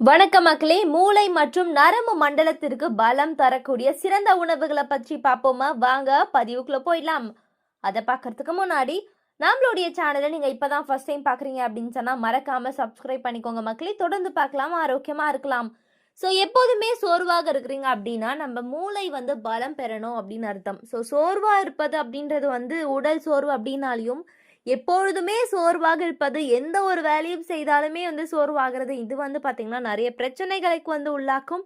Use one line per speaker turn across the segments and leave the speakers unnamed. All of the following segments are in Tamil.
வணக்கம் மக்களே. மூளை மற்றும் நரம்பு மண்டலத்திற்கு பலம் தரக்கூடிய சிறந்த உணவுகளை பற்றி பார்ப்போமா? வாங்க பதிவுக்குள்ள போயிடலாம். அதை பார்க்கறதுக்கு முன்னாடி நம்மளுடைய சேனலை நீங்க இப்பதான் ஃபர்ஸ்ட் டைம் பாக்குறீங்க அப்படின்னு சொன்னா மறக்காம சப்ஸ்கிரைப் பண்ணிக்கோங்க மக்களே. தொடர்ந்து பார்க்கலாம், ஆரோக்கியமா இருக்கலாம். ஸோ எப்போதுமே சோர்வாக இருக்கிறீங்க அப்படின்னா நம்ம மூளை பலம் பெறணும் அப்படின்னு அர்த்தம். ஸோ சோர்வா இருப்பது அப்படின்றது உடல் சோர்வு அப்படின்னாலையும் எப்பொழுதுமே சோர்வாக இருப்பது, எந்த ஒரு வேலையும் செய்தாலுமே சோர்வாகிறது, இது பார்த்தீங்கன்னா நிறைய பிரச்சனைகளுக்கு உள்ளாக்கும்.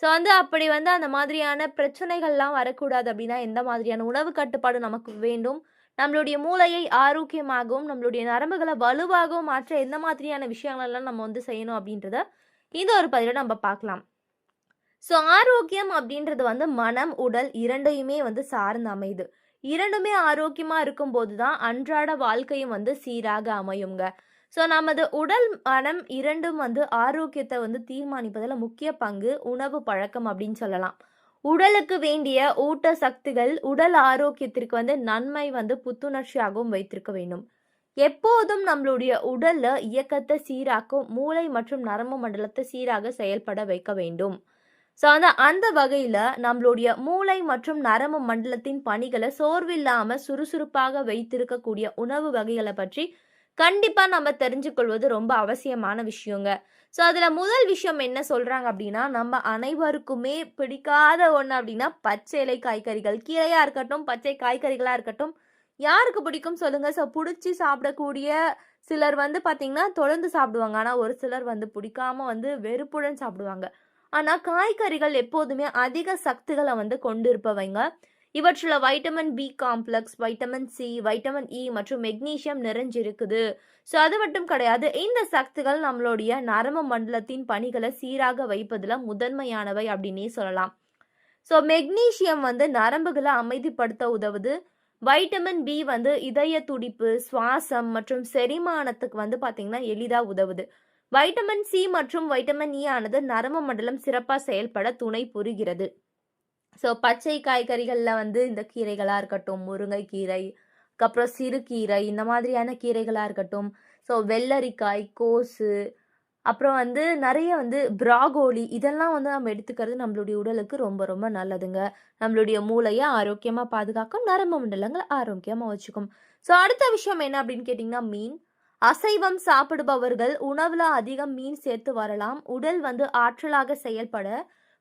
ஸோ அப்படி அந்த மாதிரியான பிரச்சனைகள்லாம் வரக்கூடாது அப்படின்னா எந்த மாதிரியான உணவு கட்டுப்பாடு நமக்கு வேண்டும், நம்மளுடைய மூளையை ஆரோக்கியமாகவும் நம்மளுடைய நரம்புகளை வலுவாகவும் மாற்ற எந்த மாதிரியான விஷயங்களெல்லாம் நம்ம செய்யணும் அப்படின்றத இந்த ஒரு பதிவில் நம்ம பார்க்கலாம். ஸோ ஆரோக்கியம் அப்படின்றது மனம் உடல் இரண்டையுமே சார்ந்து அமைது. இரண்டுமே ஆரோக்கியமா இருக்கும் போதுதான் அன்றாட வாழ்க்கையும் சீராக அமையுங்க. ஸோ நமது உடல் மனம் இரண்டும் ஆரோக்கியத்தை தீர்மானிப்பதில் முக்கிய பங்கு உணவு பழக்கம் அப்படின்னு சொல்லலாம். உடலுக்கு வேண்டிய ஊட்ட சக்திகள் உடல் ஆரோக்கியத்திற்கு நன்மை புத்துணர்ச்சியாகவும் வைத்திருக்க வேண்டும். எப்போதும் நம்மளுடைய உடல்ல இயக்கத்தை சீராக்கும் மூளை மற்றும் நரம்பு மண்டலத்தை சீராக செயல்பட வைக்க வேண்டும். ஸோ அந்த வகையில் நம்மளுடைய மூளை மற்றும் நரம்பு மண்டலத்தின் பணிகளை சோர்வில்லாமல் சுறுசுறுப்பாக வைத்திருக்கக்கூடிய உணவு வகைகளை பற்றி கண்டிப்பாக நம்ம தெரிஞ்சுக்கொள்வது ரொம்ப அவசியமான விஷயங்க. ஸோ அதில் முதல் விஷயம் என்ன சொல்கிறாங்க அப்படின்னா, நம்ம அனைவருக்குமே பிடிக்காத ஒன்று அப்படின்னா பச்சை இலை காய்கறிகள், கீரையாக இருக்கட்டும் பச்சை காய்கறிகளாக இருக்கட்டும், யாருக்கு பிடிக்கும் சொல்லுங்கள். ஸோ பிடிச்சி சாப்பிடக்கூடிய சிலர் பார்த்தீங்கன்னா தொடர்ந்து சாப்பிடுவாங்க. ஆனால் ஒரு சிலர் பிடிக்காம வெறுப்புடன் சாப்பிடுவாங்க. ஆனால் காய்கறிகள் எப்போதுமே அதிக சக்திகளை கொண்டு இருப்பவைங்க. இவற்றில் vitamin B complex, vitamin C, vitamin E மற்றும் மெக்னீசியம் நிறைஞ்சிருக்குது. ஸோ அது மட்டும் கிடையாது, இந்த சக்திகள் நம்மளுடைய நரம்பு மண்டலத்தின் பணிகளை சீராக வைப்பதில் முதன்மையானவை அப்படின்னே சொல்லலாம். ஸோ மெக்னீசியம் நரம்புகளை அமைதிப்படுத்த உதவுது. வைட்டமின் பி இதய துடிப்பு, சுவாசம் மற்றும் செரிமானத்துக்கு பார்த்தீங்கன்னா எளிதாக உதவுது. வைட்டமின் சி மற்றும் வைட்டமின் இ ஆனது நரம்பு மண்டலம் சிறப்பாக செயல்பட துணை புரிகிறது. ஸோ பச்சை காய்கறிகளில் இந்த கீரைகளாக இருக்கட்டும், முருங்கைக்கீரை, அதுக்கப்புறம் சிறுகீரை, இந்த மாதிரியான கீரைகளாக இருக்கட்டும், ஸோ வெள்ளரிக்காய், கோசு, அப்புறம் நிறைய பிராகோலி, இதெல்லாம் நம்ம எடுத்துக்கிறது நம்மளுடைய உடலுக்கு ரொம்ப ரொம்ப நல்லதுங்க. நம்மளுடைய மூளையை ஆரோக்கியமாக பாதுகாக்கும், நரம்பு மண்டலங்களை ஆரோக்கியமாக வச்சுக்கும். ஸோ அடுத்த விஷயம் என்ன அப்படின்னு கேட்டிங்கன்னா, மீன். அசைவம் சாப்பிடுபவர்கள் உணவுல அதிகம் மீன் சேர்த்து வரலாம். உடல் ஆற்றலாக செயல்பட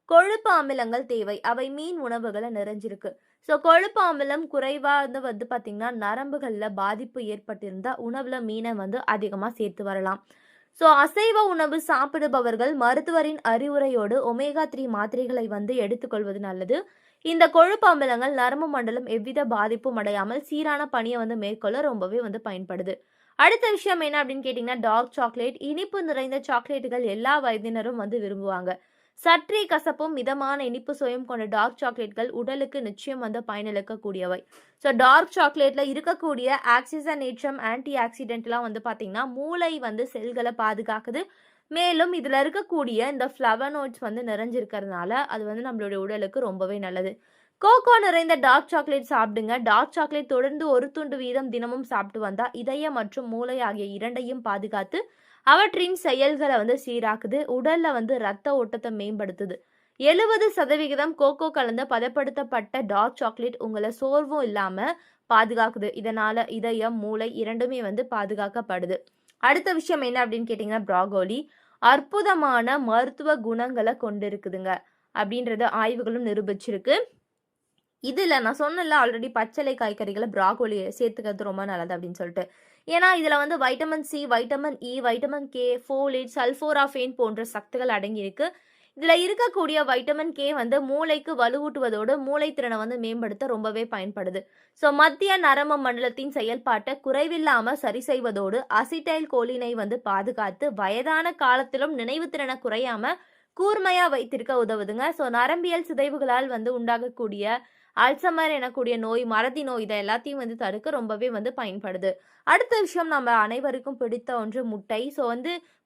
கொழுப்பு அமிலங்கள் தேவை. அவை மீன் உணவுகளை நிறைஞ்சிருக்கு. ஸோ கொழுப்பு அமிலம் குறைவா பார்த்தீங்கன்னா நரம்புகள்ல பாதிப்பு ஏற்பட்டிருந்தா உணவுல மீனை அதிகமாக சேர்த்து வரலாம். ஸோ அசைவ உணவு சாப்பிடுபவர்கள் மருத்துவரின் அறிவுரையோடு ஒமேகா 3 மாத்திரைகளை எடுத்துக்கொள்வது நல்லது. இந்த கொழுப்பு அமிலங்கள் நரம்பு மண்டலம் எவ்வித பாதிப்பும் அடையாமல் சீரான பணியை மேற்கொள்ள ரொம்பவே பயன்படுது. அடுத்த விஷயம் என்ன அப்படின்னு கேட்டிங்கன்னா, டார்க் சாக்லேட். இனிப்பு நிறைந்த சாக்லேட்டுகள் எல்லா வயதினரும் விரும்புவாங்க. சற்றே கசப்பும் மிதமான இனிப்பு சுவையும் கொண்ட டார்க் சாக்லேட்கள் உடலுக்கு நிச்சயம் பயனளிக்கக்கூடியவை. ஸோ டார்க் சாக்லேட்ல இருக்கக்கூடிய ஆக்சிஜனேற்றம், ஆன்டி ஆக்சிடென்ட்லாம் பார்த்தீங்கன்னா மூளை செல்களை பாதுகாக்குது. மேலும் இதில் இருக்கக்கூடிய இந்த ஃப்ளவனோட்ஸ் நிறைஞ்சிருக்கிறதுனால அது நம்மளுடைய உடலுக்கு ரொம்பவே நல்லது. கோகோ நிறைந்த டார்க் சாக்லேட் சாப்பிடுங்க. டார்க் சாக்லேட் தொடர்ந்து ஒரு துண்டு வீதம் தினமும் சாப்பிட்டு வந்தா இதயம் மற்றும் மூளை ஆகிய இரண்டையும் பாதுகாத்து அவற்றின் செயல்களை சீராக்குது. உடல்ல ரத்த ஓட்டத்தை மேம்படுத்துது. 70% கோகோ கலந்த பதப்படுத்தப்பட்ட டார்க் சாக்லேட் உங்களை சோர்வும் இல்லாம பாதுகாக்குது. இதனால இதயம், மூளை இரண்டுமே பாதுகாக்கப்படுது. அடுத்த விஷயம் என்ன அப்படின்னு கேட்டீங்கன்னா, பிராகோலி அற்புதமான மருத்துவ குணங்களை கொண்டிருக்குதுங்க அப்படின்றத ஆய்வுகளும் நிரூபிச்சிருக்கு. இதில் நான் சொன்னல ஆல்ரெடி பச்சளை காய்கறிகளை பிராகோலி சேர்த்துக்கிறது ரொம்ப நல்லது அப்படின்னு சொல்லிட்டு. ஏன்னா இதில் vitamin C, vitamin E, vitamin K, folate, sulforaphane போன்ற சக்திகள் அடங்கியிருக்கு. இதில் இருக்கக்கூடிய வைட்டமின் கே மூளைக்கு வலுவூட்டுவதோடு மூளைத்திறனை மேம்படுத்த ரொம்பவே பயன்படுது. ஸோ மத்திய நரம்பு மண்டலத்தின் செயல்பாட்டை குறைவில்லாமல் சரி செய்வதோடு அசிட்டைல் கோலினை பாதுகாத்து வயதான காலத்திலும் நினைவு திறனை குறையாம கூர்மையா வைத்திருக்க உதவுதுங்க. ஸோ நரம்பியல் சிதைவுகளால் உண்டாகக்கூடிய அல்சமர் எனக்கூடிய நோய், மறதி நோய், இதை எல்லாத்தையும் தடுக்க ரொம்பவே பயன்படுது. அடுத்த விஷயம் நம்ம அனைவருக்கும் பிடித்த ஒன்று முட்டை. ஸோ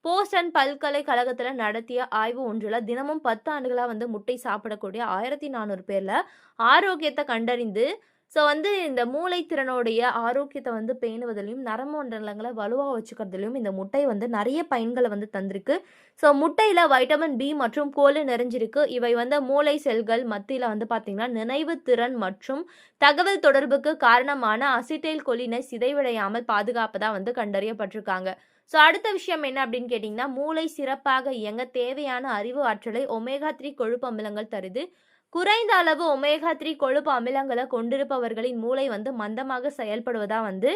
போஸ்டன் பல்கலைக்கழகத்தில் நடத்திய ஆய்வு ஒன்றில் தினமும் 10 ஆண்டுகளாக முட்டை சாப்பிடக்கூடிய 1400 பேரில் ஆரோக்கியத்தை கண்டறிந்து ஸோ வந்து இந்த மூளை திறனுடைய ஆரோக்கியத்தை வந்து பேணுவதிலும், நரம்பு மண்டலங்கள வலுவா வச்சுக்கிறதுலயும் இந்த முட்டை வந்து நெறைய பயன்கள வந்து தந்திருக்கு. ஸோ முட்டையில வைட்டமின் பி மற்றும் கோலு நிறைஞ்சிருக்கு. இவை வந்து மூளை செல்கள் மத்தியில வந்து பார்த்தீங்கன்னா, நினைவு திறன் மற்றும் தகவல் தொடர்புக்கு காரணமான அசிட்டைல் கொலினை சிதைவடையாமல் பாதுகாப்பதா வந்து கண்டறியப்பட்டிருக்காங்க. ஸோ அடுத்த விஷயம் என்ன அப்படின்னு கேட்டிங்கன்னா, மூளை சிறப்பாக இயங்க தேவையான அறிவு ஆற்றலை ஒமேகா 3 கொழுப்பு அமிலங்கள் தருது. குறைந்த அளவு ஒமேகா 3 கொழுப்பு அமிலங்கள கொண்டிருப்பவர்களின் மூளை வந்து மந்தமாக செயல்படுவதா வந்து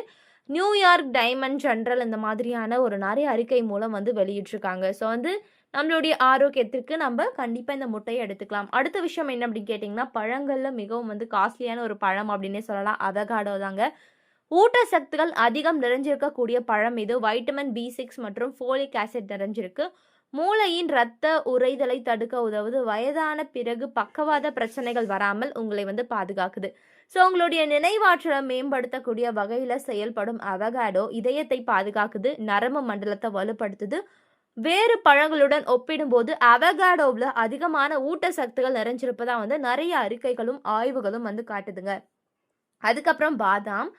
நியூயார்க் டைமண்ட் ஜெனரல் இந்த மாதிரியான ஒரு நெறைய அறிக்கை மூலம் வந்து வெளியிட்டிருக்காங்க. ஸோ வந்து நம்மளுடைய ஆரோக்கியத்திற்கு நம்ம கண்டிப்பா இந்த முட்டைய எடுத்துக்கலாம். அடுத்த விஷயம் என்ன அப்படின்னு கேட்டிங்கன்னா, பழங்கள்ல மிகவும் வந்து காஸ்ட்லியான ஒரு பழம் அப்படின்னே சொல்லலாம். அவகாடோ தாங்க. ஊட்டச்சத்துக்கள் அதிகம் நிறைஞ்சிருக்கக்கூடிய பழம் இது. வைட்டமின் B6 மற்றும் ஃபோலிக் ஆசிட் நிறைஞ்சிருக்கு. மூளையின் இரத்த உறைதலை தடுக்க உதவுது. வயதான பிறகு பக்கவாத பிரச்சனைகள் வராமல் உங்களை வந்து பாதுகாக்குது. ஸோ உங்களுடைய நினைவாற்றலை மேம்படுத்தக்கூடிய வகையில செயல்படும் அவகாடோ இதயத்தை பாதுகாக்குது, நரம்பு மண்டலத்தை வலுப்படுத்துது. வேறு பழங்களுடன் ஒப்பிடும்போது அவகாடோவில் அதிகமான ஊட்டச்சத்துக்கள் நிறைஞ்சிருப்பதா வந்து நிறைய அறிக்கைகளும் ஆய்வுகளும் வந்து காட்டுதுங்க. அதுக்கப்புறம் பாதாம்.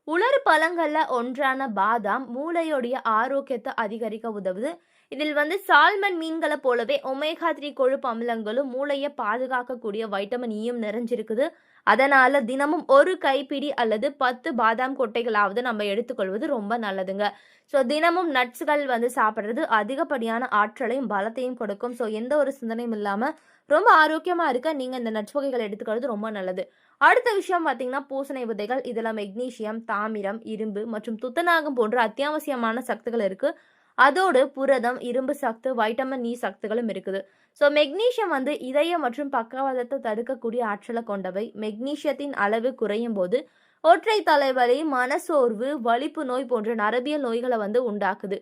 உலர் பழங்கள்ல ஒன்றான பாதாம் மூளையோடைய ஆரோக்கியத்தை அதிகரிக்க உதவுது. இதில் வந்து சால்மன் மீன்களை போலவே ஒமேகா 3 கொழுப்பு அமிலங்களும் மூளையை பாதுகாக்கக்கூடிய வைட்டமின் ஈயும் நிறைஞ்சிருக்குது. அதனால தினமும் ஒரு கைப்பிடி அல்லது 10 பாதாம் கொட்டைகளாவது நம்ம எடுத்துக்கொள்வது ரொம்ப நல்லதுங்க. ஸோ தினமும் நட்ஸ்கள் வந்து சாப்பிட்றது அதிகப்படியான ஆற்றலையும் பலத்தையும் கொடுக்கும். ஸோ எந்த ஒரு சிந்தனையும் இல்லாம ரொம்ப ஆரோக்கியமா இருக்க நீங்க இந்த நட்ஸ் வகைகள் எடுத்துக்கிறது ரொம்ப நல்லது. அடுத்த விஷயம் பார்த்தீங்கன்னா, பூசணி விதைகள். இதுல மெக்னீசியம், தாமிரம், இரும்பு மற்றும் துத்தநாகம் போன்ற அத்தியாவசியமான சத்துக்கள் இருக்கு. அதோடு புரதம், இரும்பு சத்து, வைட்டமின் இ சத்துகளும் இருக்குது. ஸோ மெக்னீசியம் வந்து இதய மற்றும் பக்கவாதத்தை தடுக்கக்கூடிய ஆற்றலை கொண்டவை. மெக்னீசியத்தின் அளவு குறையும் போது ஒற்றை தலைவலி, மனசோர்வு, வலிப்பு நோய் போன்ற நரம்பியல் நோய்களை வந்து உண்டாக்குது.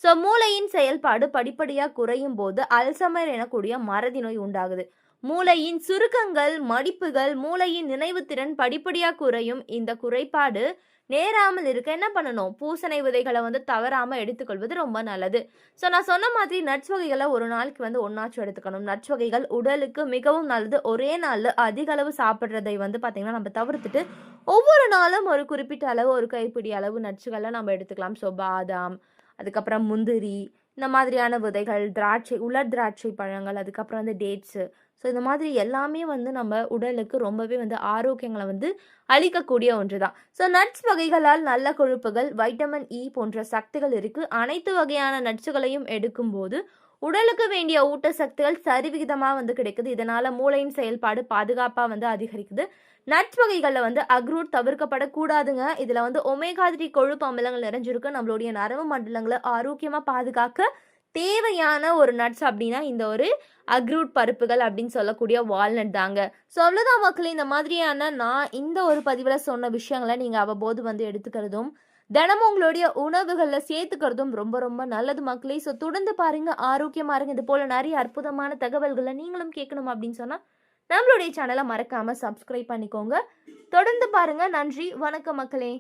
ஸோ மூளையின் செயல்பாடு படிப்படியாக குறையும் போது அல்சைமர் எனக்கூடிய மறதி நோய் உண்டாகுது. மூளையின் சுருக்கங்கள், மடிப்புகள், மூளையின் நினைவு திறன் படிப்படியாக குறையும். இந்த குறைபாடு நேராமல் இருக்க என்ன பண்ணணும்? பூசணி விதைகளை வந்து தவறாமல் எடுத்துக்கொள்வது ரொம்ப நல்லது. ஸோ நான் சொன்ன மாதிரி நட்ஸ் வகைகளை ஒரு நாளைக்கு வந்து ஒன்றாச்சும் எடுத்துக்கணும். நட்ஸ் வகைகள் உடலுக்கு மிகவும் நல்லது. ஒரே நாளில் அதிக அளவு சாப்பிட்றதை வந்து பார்த்திங்கன்னா நம்ம தவிர்த்துட்டு ஒவ்வொரு நாளும் ஒரு குறிப்பிட்ட அளவு, ஒரு கைப்பிடி அளவு நட்ஸுகளை நம்ம எடுத்துக்கலாம். ஸோ பாதாம், அதுக்கப்புறம் முந்திரி, இந்த மாதிரியான விதைகள், திராட்சை, உலர் திராட்சை பழங்கள், அதுக்கப்புறம் வந்து டேட்ஸு. ஸோ இந்த மாதிரி எல்லாமே வந்து நம்ம உடலுக்கு ரொம்பவே வந்து ஆரோக்கியங்களை வந்து அளிக்கக்கூடிய ஒன்று தான். ஸோ நட்ஸ் வகைகளால் நல்ல கொழுப்புகள், வைட்டமின் இ போன்ற சக்திகள் இருக்குது. அனைத்து வகையான நட்ஸுகளையும் எடுக்கும்போது உடலுக்கு வேண்டிய ஊட்டச்சத்துக்கள் சரிவிகிதமாக வந்து கிடைக்குது. இதனால் மூளையின் செயல்பாடு பாதுகாப்பாக வந்து அதிகரிக்குது. நட்ஸ் வகைகளில் வந்து அக்ரூட் தவிர்க்கப்படக்கூடாதுங்க. இதில் வந்து ஒமேகா 3 கொழுப்பு அமிலங்கள் நிறைஞ்சிருக்கு. நம்மளுடைய நரம்பு மண்டலங்களை ஆரோக்கியமாக பாதுகாக்க தேவையான ஒரு நட்ஸ் அப்படின்னா இந்த ஒரு அக்ரூட் பருப்புகள் அப்படின்னு சொல்லக்கூடிய வால்நட் தாங்க. ஸோ அவ்வளோதான் மக்களே. இந்த மாதிரியான நான் இந்த ஒரு பதிவில் சொன்ன விஷயங்களை நீங்கள் அவ்வப்போது வந்து எடுத்துக்கிறதும் தினமும் உங்களுடைய உணவுகளில் சேர்த்துக்கிறதும் ரொம்ப ரொம்ப நல்லது மக்களே. ஸோ தொடர்ந்து பாருங்க, ஆரோக்கியமாக இருங்க. இது போல் நிறைய அற்புதமான தகவல்களை நீங்களும் கேட்கணும் அப்படின்னு சொன்னால் நம்மளுடைய சேனலை மறக்காமல் சப்ஸ்கிரைப் பண்ணிக்கோங்க. தொடர்ந்து பாருங்க. நன்றி, வணக்கம் மக்களே.